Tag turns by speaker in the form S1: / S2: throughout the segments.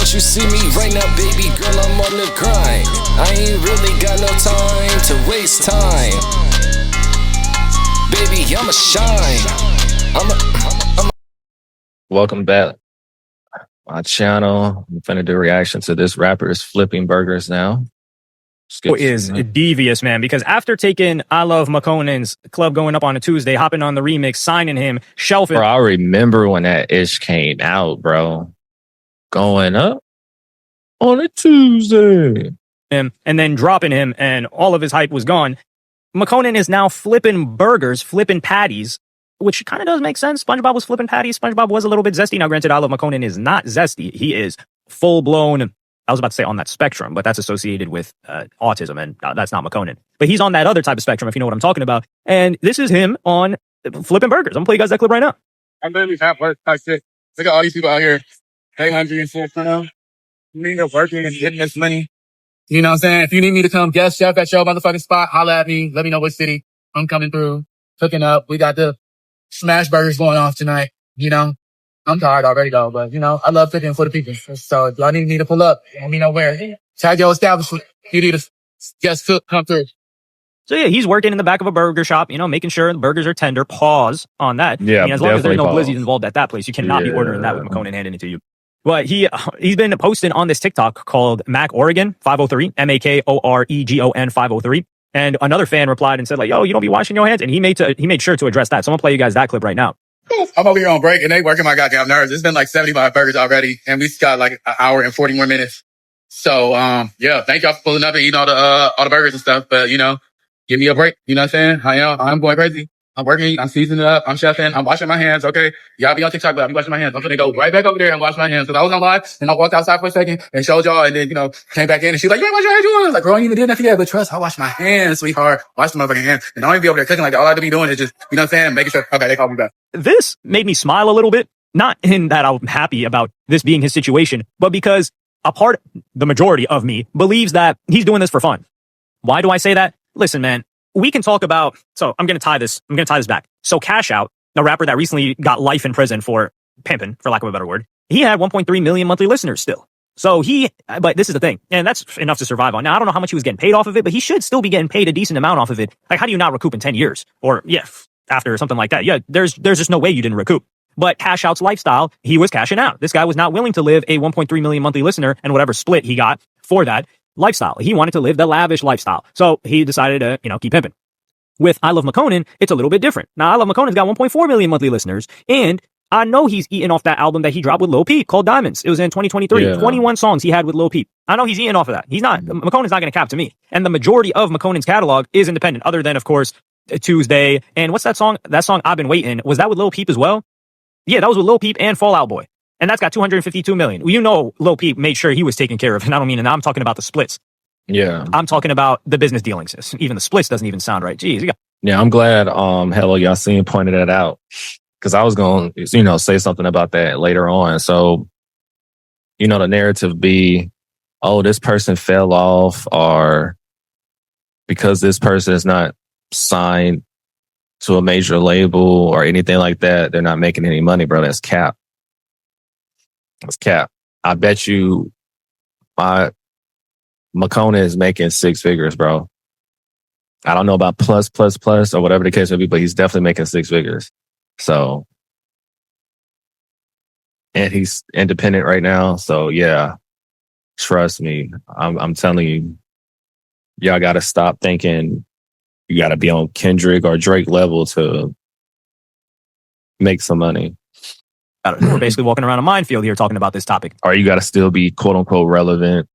S1: Don't you see me right now, baby girl? I'm on the grind. I ain't really got no time to waste time. Baby, I'ma shine.
S2: Welcome back. My channel. I'm finna do a reaction to this rapper is flipping burgers now.
S3: Is devious, man, because after taking I Love McConan's Club Going Up on a Tuesday, hopping on the remix, signing him, shelving.
S2: Bro, I remember when that ish came out, bro. Going Up on a Tuesday.
S3: And then dropping him, and all of his hype was gone. McConan is now flipping burgers, flipping patties, which kind of does make sense. SpongeBob was flipping patties. SpongeBob was a little bit zesty. Now, granted, I Love McConan is not zesty. He is full-blown, I was about to say on that spectrum, but that's associated with autism, and that's not McConan. But he's on that other type of spectrum, if you know what I'm talking about. And this is him on flipping burgers. I'm going to play you guys that clip right now.
S4: I'm literally at work. I said, look at all these people out here, pay hungry and shit, you know? You need to working and getting this money. You know what I'm saying? If you need me to come guest chef at your motherfucking spot, holla at me. Let me know what city I'm coming through, cooking up. We got the smash burgers going off tonight, you know? I'm tired already though, but you know, I love cooking for the people. So if y'all need me to pull up, let me know where. Tag your establishment. You need a guest cook come through.
S3: So yeah, he's working in the back of a burger shop, you know, making sure the burgers are tender. Pause on that.
S2: Yeah,
S3: I mean, as long as there's no
S2: pause.
S3: glizzies involved at that place, you cannot be ordering that with McConan handing it to you. But he's been posting on this TikTok called Mac Oregon 503, MAKOREGON 503. And another fan replied and said like, yo, you don't be washing your hands. And he made sure to address that. So I'm gonna play you guys that clip right now.
S4: I'm over here on break and they working my goddamn nerves. It's been like 75 burgers already and we got like an hour and 40 more minutes. So, yeah, thank y'all for pulling up and eating all the burgers and stuff. But, you know, give me a break. You know what I'm saying? I'm going crazy. I'm working. I'm seasoning it up. I'm chefing. I'm washing my hands. Okay. Y'all be on TikTok, but I'm washing my hands. I'm going to go right back over there and wash my hands. Cause I was on live and I walked outside for a second and showed y'all and then, you know, came back in and she's like, you ain't wash your hands. I was like, girl, I ain't even did nothing yet, but trust, I wash my hands, sweetheart. Wash the motherfucking hands. And I don't even be over there cooking like that. All I have to be doing is just, you know what I'm saying? Making sure, okay, they call me back.
S3: This made me smile a little bit. Not in that I'm happy about this being his situation, but because the majority of me believes that he's doing this for fun. Why do I say that? Listen, man, we can talk about, so I'm going to tie this back. So Cash Out, the rapper that recently got life in prison for pimping, for lack of a better word, he had 1.3 million monthly listeners still. So but this is the thing, and that's enough to survive on. Now, I don't know how much he was getting paid off of it, but he should still be getting paid a decent amount off of it. Like, how do you not recoup in 10 years? Or, yeah, after something like that. Yeah, there's just no way you didn't recoup. But Cash Out's lifestyle, he was cashing out. This guy was not willing to live a 1.3 million monthly listener and whatever split he got for that lifestyle. He wanted to live the lavish lifestyle. So he decided to, you know, keep pimping. With I Love McConan, it's a little bit different. Now, I Love McConan's got 1.4 million monthly listeners, and I know he's eating off that album that he dropped with Lil Peep called Diamonds. It was in 2023. Yeah. 21 songs he had with Lil Peep. I know he's eating off of that. McConan's not going to cap to me. And the majority of McConan's catalog is independent, other than, of course, Tuesday. And what's that song? That song, I've Been Waiting. Was that with Lil Peep as well? Yeah, that was with Lil Peep and Fall Out Boy. And that's got 252 million. Well, you know, Lil Peep made sure he was taken care of. And I don't mean, and I'm talking about the splits.
S2: Yeah.
S3: I'm talking about the business dealings. Even the splits doesn't even sound right. Jeez.
S2: Yeah, I'm glad Hello Yasin pointed that out. Because I was going to, you know, say something about that later on. So, you know, the narrative be, oh, this person fell off, or because this person is not signed to a major label or anything like that, they're not making any money, bro. That's cap. That's cap. I bet you McConan is making 6 figures, bro. I don't know about plus or whatever the case may be, but he's definitely making 6 figures. So, and he's independent right now. So yeah, trust me. I'm telling you, y'all got to stop thinking you got to be on Kendrick or Drake level to make some money.
S3: We're basically walking around a minefield here talking about this topic.
S2: Or you got to still be quote unquote relevant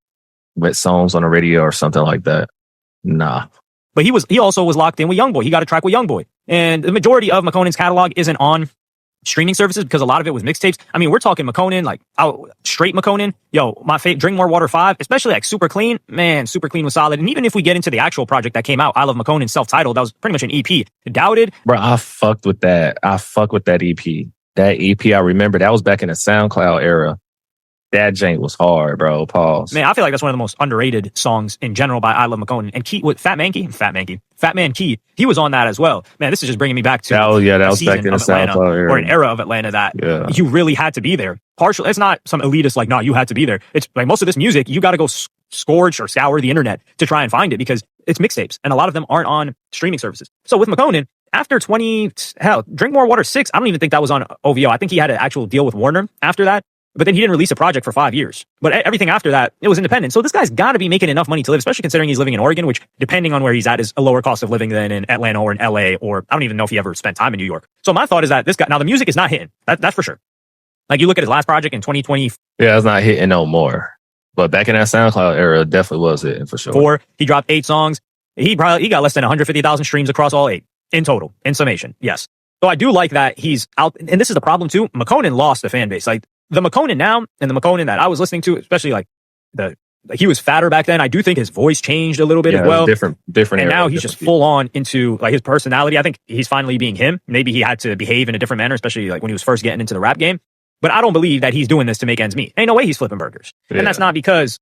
S2: with songs on the radio or something like that. Nah.
S3: But he also was locked in with Youngboy. He got a track with Youngboy. And the majority of McConan's catalog isn't on streaming services because a lot of it was mixtapes. I mean, we're talking McConan, like straight McConan. Yo, my favorite, Drink More Water 5, especially like Super Clean. Man, Super Clean was solid. And even if we get into the actual project that came out, I Love McConan, self-titled, that was pretty much an EP. Doubted.
S2: Bro, I fucked with that. I fuck with that EP. That EP, I remember that was back in the SoundCloud era. That jank was hard, bro. Pause.
S3: Man, I feel like that's one of the most underrated songs in general by I Love McConan. And Key with Fat Man Key, he was on that as well. Man, this is just bringing me back to
S2: that was
S3: a
S2: back
S3: season
S2: in the
S3: of Atlanta
S2: SoundCloud era.
S3: or an era of Atlanta that you really had to be there. Partially, it's not some elitist like, no, you had to be there. It's like most of this music, you got to go scourge or scour the internet to try and find it because it's mixtapes and a lot of them aren't on streaming services. So with McConan, after Drink More Water 6, I don't even think that was on OVO. I think he had an actual deal with Warner after that. But then he didn't release a project for 5 years. But everything after that, it was independent. So this guy's got to be making enough money to live, especially considering he's living in Oregon, which, depending on where he's at, is a lower cost of living than in Atlanta or in LA, or I don't even know if he ever spent time in New York. So my thought is that this guy, now the music is not hitting. That's for sure. Like you look at his last project in 2020.
S2: Yeah, it's not hitting no more. But back in that SoundCloud era, it definitely was hitting for sure.
S3: He dropped 8 songs. He got less than 150,000 streams across all 8 in total, in summation. Yes. So I do like that he's out. And this is the problem too. McConan lost the fan base. Like, the McConan now and the McConan that I was listening to, especially like he was fatter back then. I do think his voice changed a little bit as well.
S2: Different.
S3: And now he's just full on into like his personality. I think he's finally being him. Maybe he had to behave in a different manner, especially like when he was first getting into the rap game. But I don't believe that he's doing this to make ends meet. Ain't no way he's flipping burgers. Yeah. And that's not because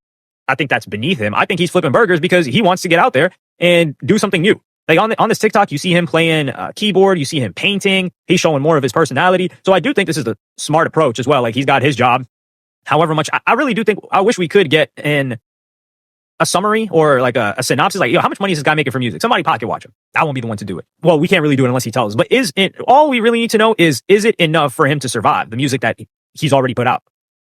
S3: I think that's beneath him. I think he's flipping burgers because he wants to get out there and do something new. Like on this TikTok, you see him playing keyboard, you see him painting. He's showing more of his personality. So I do think this is the smart approach as well. Like he's got his job. However much, I really do think, I wish we could get in a summary or like a synopsis. Like, how much money is this guy making for music? Somebody pocket watch him. I won't be the one to do it. Well, we can't really do it unless he tells us. But all we really need to know is it enough for him to survive the music that he's already put out?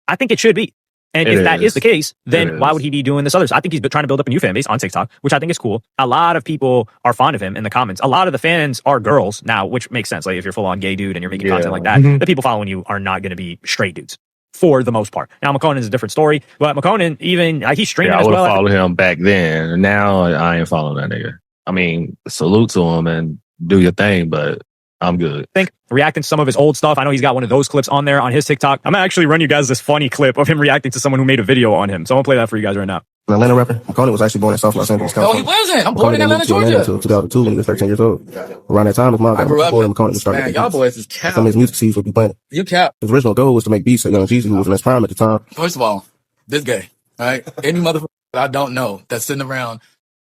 S3: I think it should be. And if that is the case, then why would he be doing this other? I think he's trying to build up a new fan base on TikTok, which I think is cool. A lot of people are fond of him in the comments. A lot of the fans are girls now, which makes sense. Like if you're full on gay dude and you're making content like that, the people following you are not going to be straight dudes for the most part. Now McConan is a different story, but McConan even he's streaming as well. I would
S2: have followed him back then. Now I ain't following that nigga. I mean, salute to him and do your thing, but I'm good.
S3: I think reacting to some of his old stuff. I know he's got one of those clips on there on his TikTok. I'm gonna actually run you guys this funny clip of him reacting to someone who made a video on him. So I'm gonna play that for you guys right now.
S5: An Atlanta rapper. McConan was actually born in South Los Angeles,
S4: California. No, he wasn't. I'm born in Atlanta, Georgia.
S5: Until 2002 when he was 13 years old. Around that time, his mom got before McConan started.
S4: Man, y'all boys is cap.
S5: Some of his music seeds would be playing.
S4: You cap.
S5: His original goal was to make beats at Young Jeezy, who was in his prime at the time.
S4: First of all, this gay, right? Any motherfucker that I don't know that's sitting around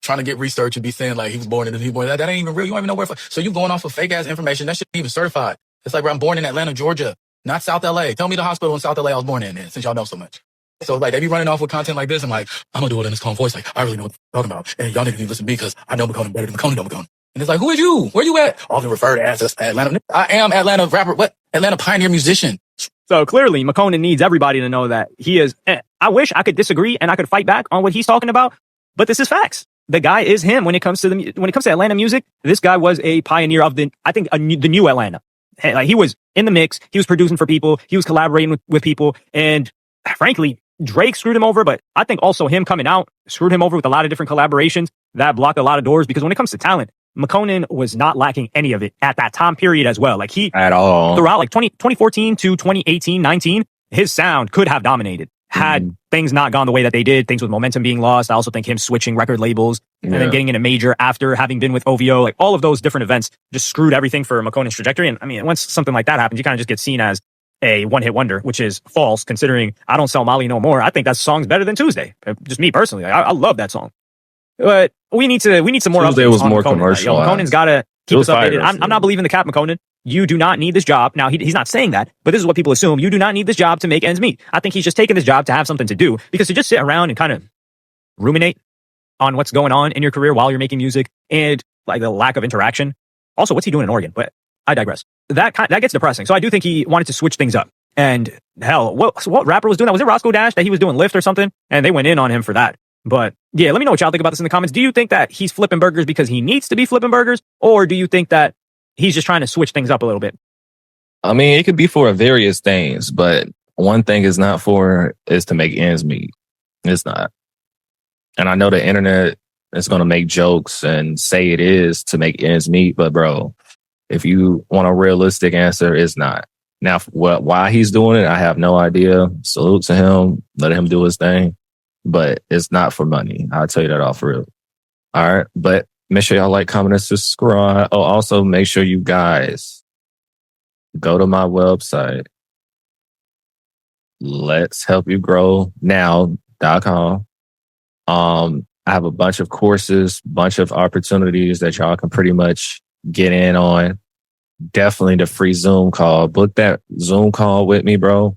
S4: trying to get research and be saying like he was born in this, he was born that ain't even real. You don't even know where. So you going off of fake ass information that shouldn't even certified. It's like, bro, I'm born in Atlanta, Georgia, not South LA. Tell me the hospital in South LA I was born in, then, since y'all know so much. So like they be running off with content like this. I'm like, I'm gonna do it in this calm voice. Like I really know what I'm talking about, and y'all niggas need to listen to me because I know McConan better than McConan know McConan. And it's like, who are you? Where you at? Often referred as Atlanta. I am Atlanta rapper. What? Atlanta pioneer musician.
S3: So clearly, McConan needs everybody to know that he is. I wish I could disagree and I could fight back on what he's talking about, but this is facts. The guy is him when it comes to Atlanta music. This guy was a pioneer of the new Atlanta. Like he was in the mix. He was producing for people. He was collaborating with people. And frankly, Drake screwed him over. But I think also him coming out screwed him over with a lot of different collaborations that blocked a lot of doors. Because when it comes to talent, McConan was not lacking any of it at that time period as well. Like
S2: at all
S3: throughout like 2014 to 2018, 19, his sound could have dominated had things not gone the way that they did, things with momentum being lost. I also think him switching record labels and then getting in a major after having been with OVO, like all of those different events just screwed everything for McConan's trajectory. And I mean, once something like that happens, you kind of just get seen as a one-hit wonder, which is false considering I Don't Sell Molly No More. I think that song's better than Tuesday. Just me personally. I love that song. But we need some more
S2: Tuesday
S3: updates
S2: was
S3: on
S2: more
S3: McConan.
S2: commercial.
S3: McConan's got to keep us updated. I'm not believing the cap, McConan. You do not need this job. Now, he's not saying that, but this is what people assume. You do not need this job to make ends meet. I think he's just taking this job to have something to do, because to just sit around and kind of ruminate on what's going on in your career while you're making music and like the lack of interaction. Also, what's he doing in Oregon? But I digress. That gets depressing. So I do think he wanted to switch things up. And hell, what rapper was doing that? Was it Roscoe Dash that he was doing Lyft or something? And they went in on him for that. But yeah, let me know what y'all think about this in the comments. Do you think that he's flipping burgers because he needs to be flipping burgers? Or do you think that he's just trying to switch things up a little bit?
S2: I mean, it could be for various things, but one thing is to make ends meet. It's not. And I know the internet is going to make jokes and say it is to make ends meet, but bro, if you want a realistic answer, it's not. Now, why he's doing it, I have no idea. Salute to him. Let him do his thing. But it's not for money. I'll tell you that off real. All right. But make sure y'all like, comment, and subscribe. Oh, also make sure you guys go to my website LetsHelpYouGrowNow.com. I have a bunch of courses, bunch of opportunities that y'all can pretty much get in on. Definitely the free Zoom call. Book that Zoom call with me, bro.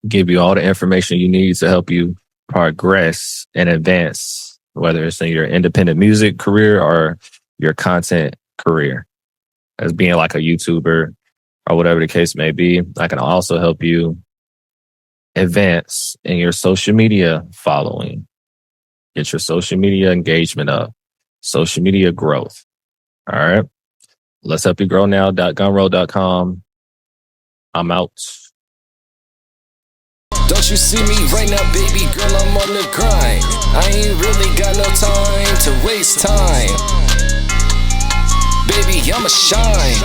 S2: Give you all the information you need to help you progress and advance, whether it's in your independent music career or your content career as being like a YouTuber or whatever the case may be. I can also help you advance in your social media following, get your social media engagement up, social media growth. All right. LetsHelpYouGrowNow.gumroad.com. I'm out.
S1: Don't you see me right now, baby girl, I'm on the grind. I ain't really got no time to waste time. Baby, I'ma shine.